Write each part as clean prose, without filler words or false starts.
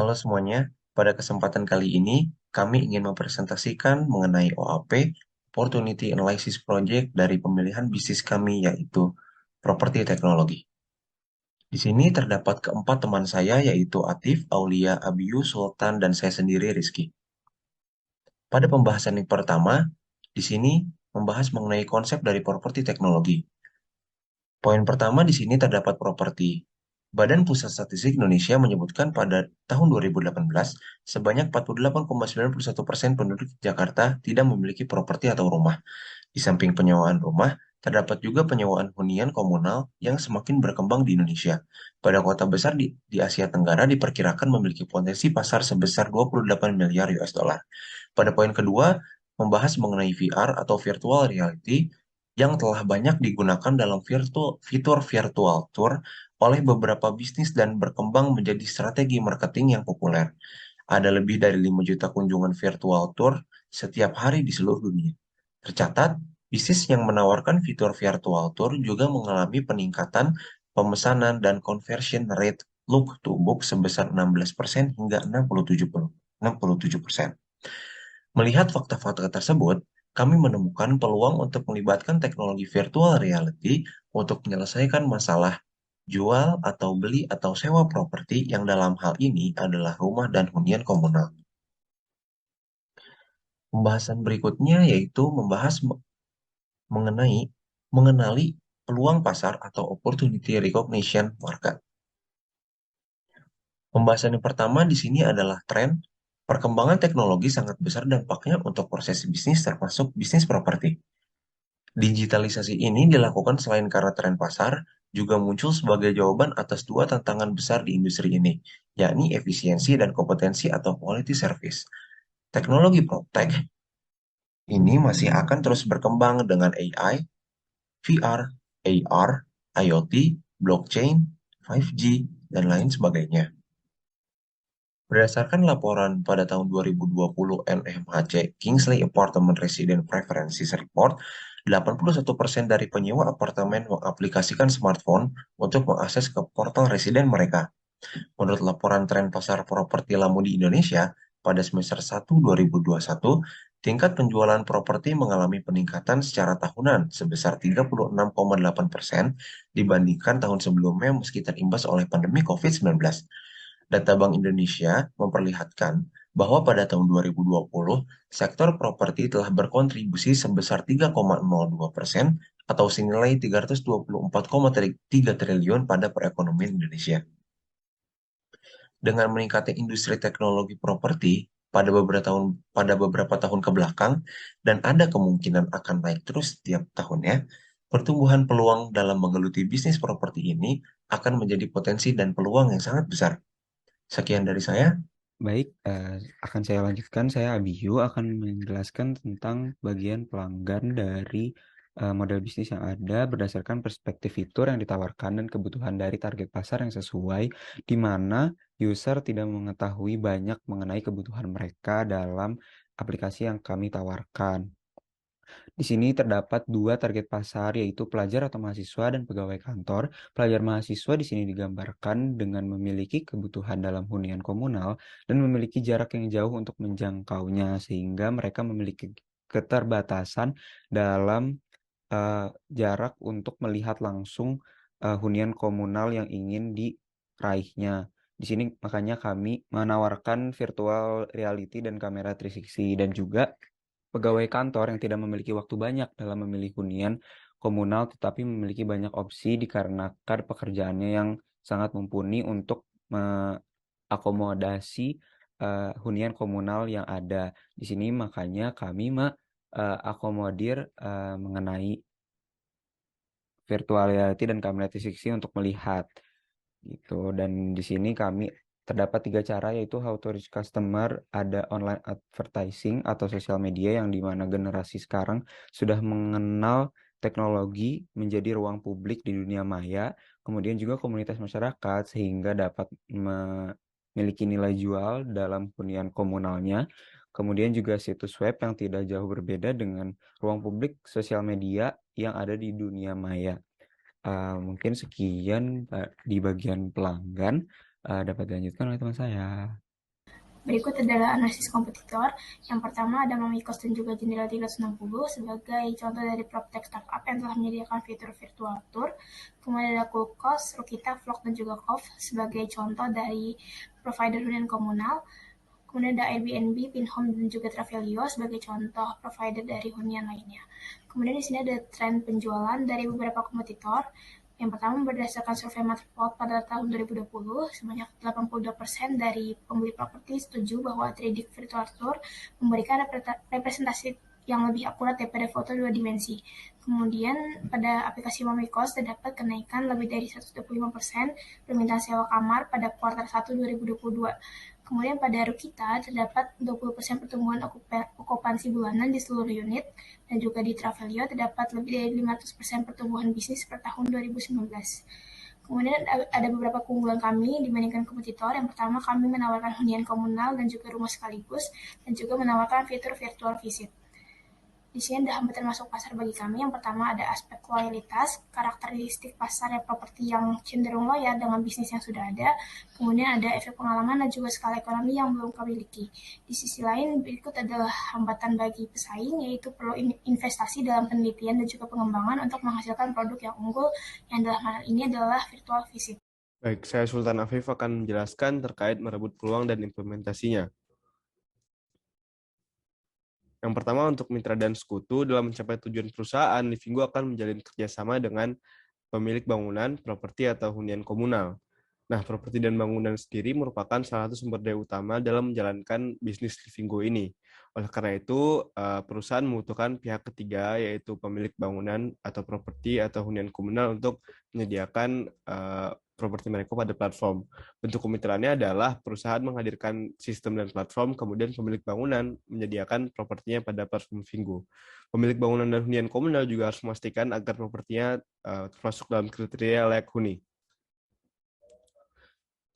Halo semuanya, pada kesempatan kali ini kami ingin mempresentasikan mengenai OAP, Opportunity Analysis Project dari pemilihan bisnis kami yaitu Properti Teknologi. Di sini terdapat keempat teman saya yaitu Atif, Aulia, Abiyu, Sultan, dan saya sendiri Rizky. Pada pembahasan yang pertama, di sini membahas mengenai konsep dari properti teknologi. Poin pertama di sini terdapat properti. Badan Pusat Statistik Indonesia menyebutkan pada tahun 2018, sebanyak 48,91% penduduk Jakarta tidak memiliki properti atau rumah. Di samping penyewaan rumah, terdapat juga penyewaan hunian komunal yang semakin berkembang di Indonesia. Pada kota besar di Asia Tenggara diperkirakan memiliki potensi pasar sebesar 28 miliar US dollar. Pada poin kedua, membahas mengenai VR atau virtual reality yang telah banyak digunakan dalam fitur virtual tour oleh beberapa bisnis dan berkembang menjadi strategi marketing yang populer. Ada lebih dari 5 juta kunjungan virtual tour setiap hari di seluruh dunia. Tercatat, bisnis yang menawarkan fitur virtual tour juga mengalami peningkatan pemesanan dan conversion rate look to book sebesar 16% hingga 67%. Melihat fakta-fakta tersebut, kami menemukan peluang untuk melibatkan teknologi virtual reality untuk menyelesaikan masalah jual atau beli atau sewa properti yang dalam hal ini adalah rumah dan hunian komunal. Pembahasan berikutnya yaitu membahas mengenai mengenali peluang pasar atau opportunity recognition market. Pembahasan yang pertama di sini adalah tren. Perkembangan teknologi sangat besar dampaknya untuk proses bisnis termasuk bisnis properti. Digitalisasi ini dilakukan selain karena tren pasar, juga muncul sebagai jawaban atas dua tantangan besar di industri ini, yakni efisiensi dan kompetensi atau quality service. Teknologi PropTech ini masih akan terus berkembang dengan AI, VR, AR, IoT, blockchain, 5G, dan lain sebagainya. Berdasarkan laporan pada tahun 2020 NMHC Kingsley Apartment Resident Preferences Report, 81% dari penyewa apartemen mengaplikasikan smartphone untuk mengakses ke portal residen mereka. Menurut laporan tren pasar properti Lamu di Indonesia, pada semester 1 2021, tingkat penjualan properti mengalami peningkatan secara tahunan sebesar 36,8% dibandingkan tahun sebelumnya meski terimbas oleh pandemi COVID-19. Data Bank Indonesia memperlihatkan bahwa pada tahun 2020, sektor properti telah berkontribusi sebesar 3,02% atau senilai 324,3 triliun pada perekonomian Indonesia. Dengan meningkatnya industri teknologi properti pada beberapa tahun ke belakang dan ada kemungkinan akan naik terus setiap tahunnya, pertumbuhan peluang dalam menggeluti bisnis properti ini akan menjadi potensi dan peluang yang sangat besar. Sekian dari saya. Baik, akan saya lanjutkan. Saya Abiyu akan menjelaskan tentang bagian pelanggan dari model bisnis yang ada berdasarkan perspektif fitur yang ditawarkan dan kebutuhan dari target pasar yang sesuai, di mana user tidak mengetahui banyak mengenai kebutuhan mereka dalam aplikasi yang kami tawarkan. Di sini terdapat dua target pasar, yaitu pelajar atau mahasiswa dan pegawai kantor. Pelajar mahasiswa di sini digambarkan dengan memiliki kebutuhan dalam hunian komunal dan memiliki jarak yang jauh untuk menjangkaunya, sehingga mereka memiliki keterbatasan dalam jarak untuk melihat langsung hunian komunal yang ingin diraihnya. Di sini makanya kami menawarkan virtual reality dan kamera 360 dan juga pegawai kantor yang tidak memiliki waktu banyak dalam memilih hunian komunal tetapi memiliki banyak opsi dikarenakan pekerjaannya yang sangat mumpuni untuk mengakomodasi hunian komunal yang ada. Di sini makanya kami mengakomodir mengenai virtual reality dan kamera 360 untuk melihat gitu. Dan di sini kami terdapat tiga cara, yaitu how to reach customer, ada online advertising atau sosial media yang dimana generasi sekarang sudah mengenal teknologi menjadi ruang publik di dunia maya, kemudian juga komunitas masyarakat sehingga dapat memiliki nilai jual dalam hunian komunalnya, kemudian juga situs web yang tidak jauh berbeda dengan ruang publik sosial media yang ada di dunia maya. Mungkin sekian di bagian pelanggan, dapat dilanjutkan oleh teman saya. Berikut adalah analisis kompetitor. Yang pertama ada Mamikos dan juga Jendela 360 sebagai contoh dari PropTech startup yang telah menyediakan fitur virtual tour. Kemudian ada Kulkos, Rukita, Vlog, dan juga Kov sebagai contoh dari provider hunian komunal. Kemudian ada Airbnb, Pinhome, dan juga Travelio sebagai contoh provider dari hunian lainnya. Kemudian di sini ada tren penjualan dari beberapa kompetitor. Yang pertama, berdasarkan survei Matterport pada tahun 2020, sebanyak 82% dari pembeli properti setuju bahwa 3D virtual tour memberikan representasi yang lebih akurat daripada foto dua dimensi. Kemudian pada aplikasi Momikos terdapat kenaikan lebih dari 125% permintaan sewa kamar pada kuartal 1 2022. Kemudian pada Rukita terdapat 20% pertumbuhan okupansi bulanan di seluruh unit, dan juga di Travelio terdapat lebih dari 500% pertumbuhan bisnis per tahun 2019. Kemudian ada beberapa keunggulan kami dibandingkan kompetitor. Yang pertama, kami menawarkan hunian komunal dan juga rumah sekaligus, dan juga menawarkan fitur virtual visit. Di sini ada hambatan masuk pasar bagi kami. Yang pertama ada aspek loyalitas, karakteristik pasar ya properti yang cenderung loyal dengan bisnis yang sudah ada. Kemudian ada efek pengalaman dan juga skala ekonomi yang belum kami miliki. Di sisi lain, berikut adalah hambatan bagi pesaing, yaitu perlu investasi dalam penelitian dan juga pengembangan untuk menghasilkan produk yang unggul, yang dalam hal ini adalah virtual visit. Baik, saya Sultan Afif akan menjelaskan terkait merebut peluang dan implementasinya. Yang pertama, untuk mitra dan sekutu, dalam mencapai tujuan perusahaan, Livingo akan menjalin kerjasama dengan pemilik bangunan, properti, atau hunian komunal. Nah, properti dan bangunan sendiri merupakan salah satu sumber daya utama dalam menjalankan bisnis Livingo ini. Oleh karena itu, perusahaan membutuhkan pihak ketiga, yaitu pemilik bangunan atau properti atau hunian komunal untuk menyediakan properti mereka pada platform. Bentuk kemitraannya adalah perusahaan menghadirkan sistem dan platform, kemudian pemilik bangunan menyediakan propertinya pada platform Livingo. Pemilik bangunan dan hunian komunal juga harus memastikan agar propertinya termasuk dalam kriteria layak huni.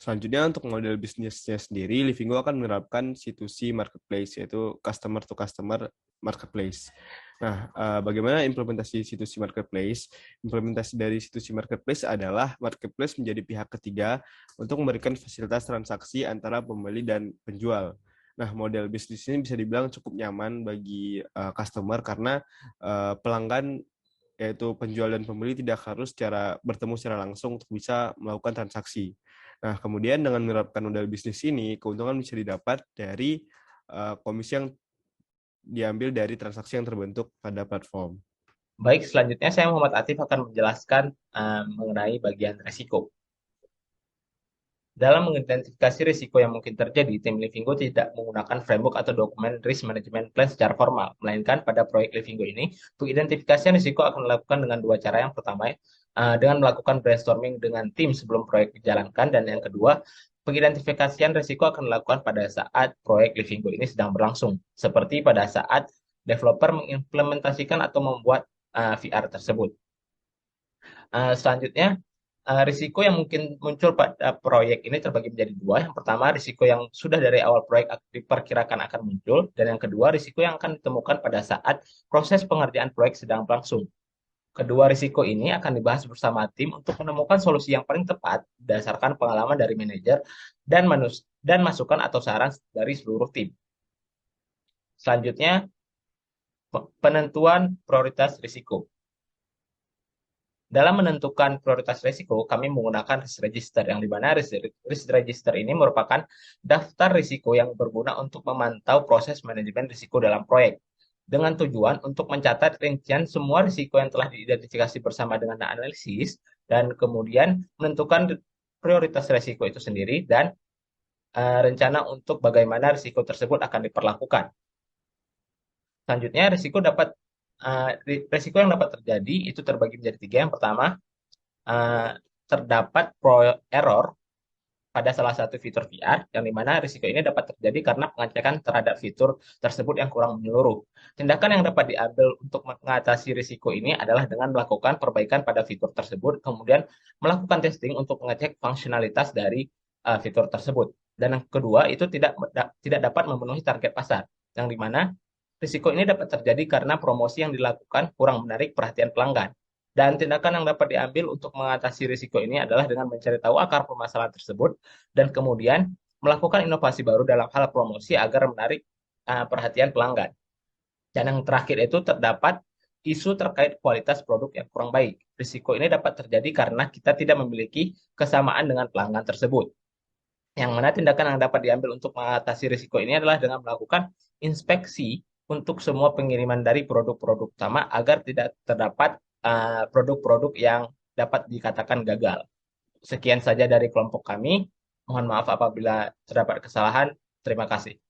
Selanjutnya, untuk model bisnisnya sendiri, Livingo akan menerapkan C2C marketplace, yaitu customer to customer marketplace. Nah, bagaimana implementasi C2C marketplace? Implementasi dari C2C marketplace adalah marketplace menjadi pihak ketiga untuk memberikan fasilitas transaksi antara pembeli dan penjual. Nah, model bisnis ini bisa dibilang cukup nyaman bagi customer karena pelanggan, yaitu penjual dan pembeli, tidak harus bertemu secara langsung untuk bisa melakukan transaksi. Nah, kemudian dengan menerapkan model bisnis ini, keuntungan bisa didapat dari komisi yang diambil dari transaksi yang terbentuk pada platform. Baik, selanjutnya saya Muhammad Atif akan menjelaskan mengenai bagian resiko. Dalam mengidentifikasi risiko yang mungkin terjadi, tim Livingo tidak menggunakan framework atau dokumen risk management plan secara formal, melainkan pada proyek Livingo ini, pengidentifikasian risiko akan dilakukan dengan dua cara. Yang pertama, dengan melakukan brainstorming dengan tim sebelum proyek dijalankan, dan yang kedua, pengidentifikasian risiko akan dilakukan pada saat proyek Livingo ini sedang berlangsung, seperti pada saat developer mengimplementasikan atau membuat VR tersebut. Selanjutnya, risiko yang mungkin muncul pada proyek ini terbagi menjadi dua. Yang pertama, risiko yang sudah dari awal proyek diperkirakan akan muncul, dan yang kedua, risiko yang akan ditemukan pada saat proses pengerjaan proyek sedang berlangsung. Kedua risiko ini akan dibahas bersama tim untuk menemukan solusi yang paling tepat berdasarkan pengalaman dari manajer dan masukan atau saran dari seluruh tim. Selanjutnya, penentuan prioritas risiko. Dalam menentukan prioritas risiko, kami menggunakan risk register, yang dimana risk register ini merupakan daftar risiko yang berguna untuk memantau proses manajemen risiko dalam proyek, dengan tujuan untuk mencatat rincian semua risiko yang telah diidentifikasi bersama dengan analisis, dan kemudian menentukan prioritas risiko itu sendiri dan rencana untuk bagaimana risiko tersebut akan diperlakukan. Selanjutnya, risiko yang dapat terjadi itu terbagi menjadi tiga. Yang pertama, terdapat error pada salah satu fitur VR, yang dimana risiko ini dapat terjadi karena pengecekan terhadap fitur tersebut yang kurang menyeluruh. Tindakan yang dapat diambil untuk mengatasi risiko ini adalah dengan melakukan perbaikan pada fitur tersebut, kemudian melakukan testing untuk mengecek fungsionalitas dari fitur tersebut. Dan yang kedua, itu tidak dapat memenuhi target pasar, yang dimana risiko ini dapat terjadi karena promosi yang dilakukan kurang menarik perhatian pelanggan. Dan tindakan yang dapat diambil untuk mengatasi risiko ini adalah dengan mencari tahu akar permasalahan tersebut dan kemudian melakukan inovasi baru dalam hal promosi agar menarik perhatian pelanggan. Dan yang terakhir itu terdapat isu terkait kualitas produk yang kurang baik. Risiko ini dapat terjadi karena kita tidak memiliki kesamaan dengan pelanggan tersebut. Yang mana tindakan yang dapat diambil untuk mengatasi risiko ini adalah dengan melakukan inspeksi untuk semua pengiriman dari produk-produk utama agar tidak terdapat produk-produk yang dapat dikatakan gagal. Sekian saja dari kelompok kami. Mohon maaf apabila terdapat kesalahan. Terima kasih.